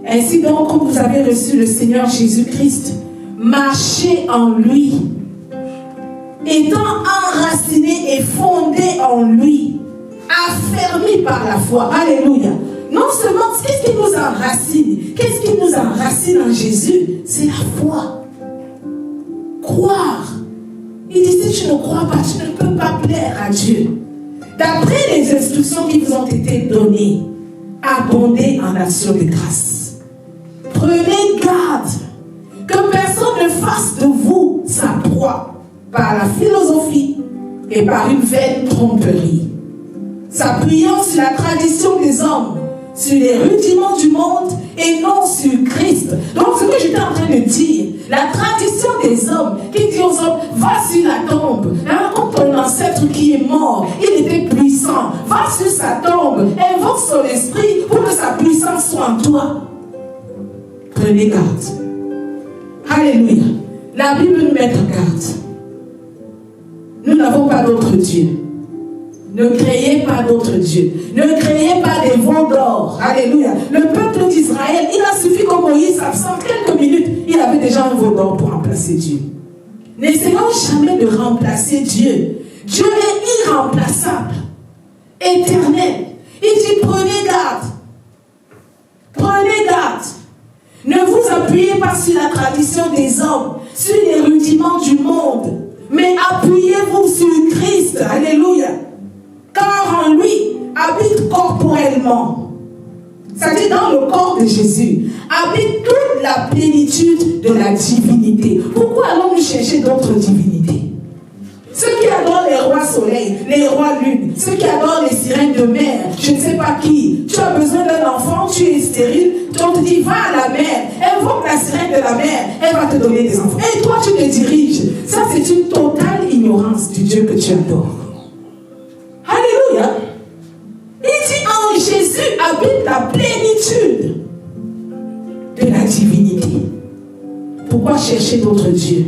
Ainsi donc, comme vous avez reçu le Seigneur Jésus-Christ, marchez en lui, étant enraciné et fondé en lui, affermi par la foi. Alléluia. Non seulement, qu'est-ce qui nous enracine? Qu'est-ce qui nous enracine en Jésus? C'est la foi. Croire. Il dit, si tu ne crois pas, tu ne peux pas plaire à Dieu. D'après les instructions qui vous ont été données, abondez en actions de grâce. Prenez garde que personne ne fasse de vous sa proie par la philosophie et par une vaine tromperie, s'appuyant sur la tradition des hommes, sur les rudiments du monde et non sur Christ. Donc ce que j'étais en train de dire, la tradition des hommes qui dit aux hommes, va sur la tombe, comme ton ancêtre qui est mort, il était puissant, va sur sa tombe, invoque son esprit pour que sa puissance soit en toi. Prenez garde. Alléluia. La Bible nous met en garde. Nous n'avons pas d'autre Dieu. Ne créez pas d'autre Dieu. Ne créez pas des veaux d'or. Alléluia. Le peuple d'Israël, il a suffi que Moïse s'absente quelques minutes, il avait déjà un veau d'or pour remplacer Dieu. N'essayons jamais de remplacer Dieu. Dieu est irremplaçable, éternel. Il dit, prenez garde. Prenez garde. Ne vous appuyez pas sur la tradition des hommes, sur les rudiments du monde, mais appuyez-vous sur Christ. Alléluia. Car en lui habite corporellement, c'est-à-dire dans le corps de Jésus, habite toute la plénitude de la divinité. Pourquoi allons-nous chercher d'autres divinités? Ceux qui adorent les rois soleil, les rois lune, ceux qui adorent les sirènes de mer, je ne sais pas qui. Tu as besoin d'un enfant, tu es stérile, on te dit va à la mer, invoque la sirène de la mer, elle va te donner des enfants. Et toi tu te diriges. Ça c'est une totale ignorance du Dieu que tu adores. Alléluia. Il dit en Jésus habite la plénitude de la divinité. Pourquoi chercher d'autres dieux?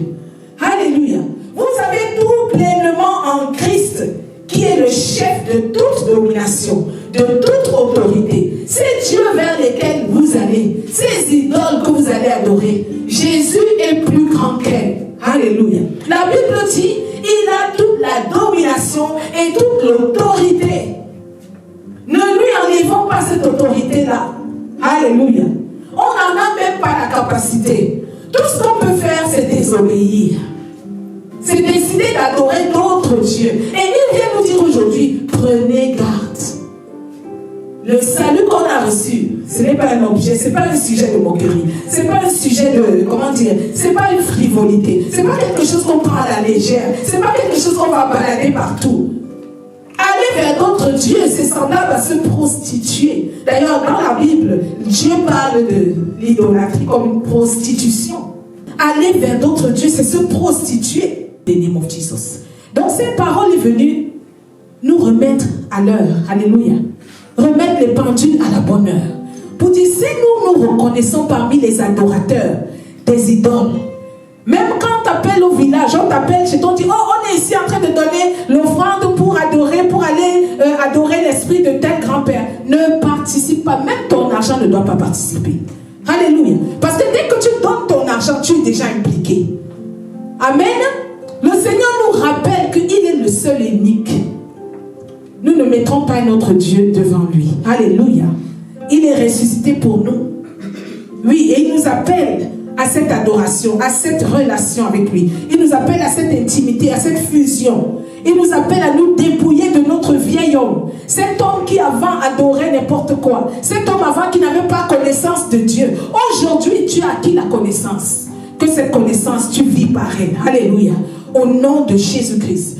Alléluia. Vous avez tout pleinement en Christ, qui est le chef de toute domination, de toute autorité. Ces dieux vers lesquels vous allez, ces idoles que vous allez adorer, Jésus est plus grand qu'elle. Alléluia. La Bible dit, il a toute la domination et toute l'autorité. Ne lui enlevons pas cette autorité-là. Alléluia. On n'en a même pas la capacité. Tout ce qu'on peut faire, c'est désobéir. C'est décider d'adorer d'autres dieux. Et il vient nous dire aujourd'hui, prenez garde. Le salut qu'on a reçu, ce n'est pas un objet, ce n'est pas un sujet de moquerie, ce n'est pas un sujet de, comment dire, ce n'est pas une frivolité, ce n'est pas quelque chose qu'on prend à la légère, ce n'est pas quelque chose qu'on va balader partout. Aller vers d'autres dieux, c'est semblable à se prostituer. D'ailleurs, dans la Bible, Dieu parle de l'idolâtrie comme une prostitution. Aller vers d'autres dieux, c'est se prostituer. The name of Jesus. Donc cette parole est venue nous remettre à l'heure. Alléluia. Remettre les pendules à la bonne heure. Pour dire, si nous nous reconnaissons parmi les adorateurs des idoles, même quand on t'appelle au village, on t'appelle chez toi, on dit, oh, on est ici en train de donner l'offrande pour adorer, pour aller adorer l'esprit de tel grand-père. Ne participe pas, même ton argent ne doit pas participer. Alléluia. Parce que dès que tu donnes ton argent, tu es déjà impliqué. Amen. Le Seigneur nous rappelle qu'il est le seul et unique. Nous ne mettrons pas notre Dieu devant lui. Alléluia. Il est ressuscité pour nous. Oui, et il nous appelle à cette adoration, à cette relation avec lui. Il nous appelle à cette intimité, à cette fusion. Il nous appelle à nous dépouiller de notre vieil homme. Cet homme qui avant adorait n'importe quoi. Cet homme avant qui n'avait pas connaissance de Dieu. Aujourd'hui, tu as acquis la connaissance. Que cette connaissance, tu vis par elle. Alléluia. Au nom de Jésus-Christ.